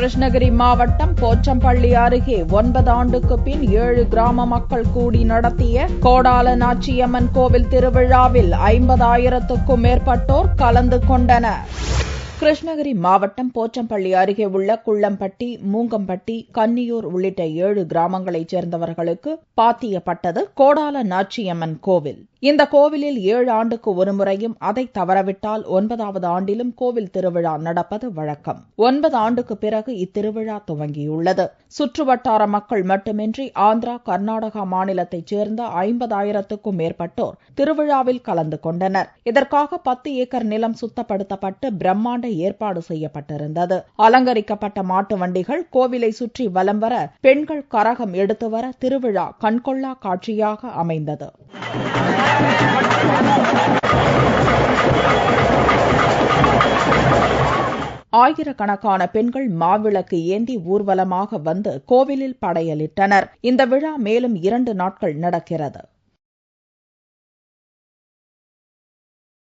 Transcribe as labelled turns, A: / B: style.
A: கிருஷ்ணகிரி மாவட்டம் போச்சம்பள்ளி அருகே 9 ஆண்டுக்கு பின் 7 கிராம மக்கள் கூடி நடத்திய கோடால நாச்சியம்மன் கோவில் திருவிழாவில் 50,000க்கும் மேற்பட்டோர் கலந்து கொண்டனர். கிருஷ்ணகிரி மாவட்டம் போச்சம்பள்ளி அருகே உள்ள குள்ளம்பட்டி, மூங்கம்பட்டி, கன்னியூர் உள்ளிட்ட 7 கிராமங்களைச் சேர்ந்தவர்களுக்கு பாத்தியப்பட்டது கோடால நாச்சியம்மன் கோவில். இந்த கோவிலில் 7 ஆண்டுக்கு ஒருமுறையும் அதை தவறவிட்டால் 9வது ஆண்டிலும் கோவில் திருவிழா நடப்பது வழக்கம். 9 ஆண்டுக்கு பிறகு இத்திருவிழா துவங்கியுள்ளது. சுற்றுவட்டார மக்கள் மட்டுமின்றி ஆந்திரா, கர்நாடகா மாநிலத்தைச் சேர்ந்த 50,000க்கும் மேற்பட்டோர் திருவிழாவில் கலந்து கொண்டனர். இதற்காக 10 ஏக்கர் நிலம் சுத்தப்படுத்தப்பட்டு பிரம்மாண்ட ஏற்பாடு செய்யப்பட்டிருந்தது. அலங்கரிக்கப்பட்ட மாட்டு வண்டிகள் கோவிலை சுற்றி வலம் வர, பெண்கள் கரகம் எடுத்து வர திருவிழா கண்கொள்ளா காட்சியாக அமைந்தது. ஆயிரக்கணக்கான பெண்கள் மாவிளக்கு ஏந்தி ஊர்வலமாக வந்து கோவிலில் படையலிட்டனர். இந்த விழா மேலும் 2 நாட்கள் நடக்கிறது.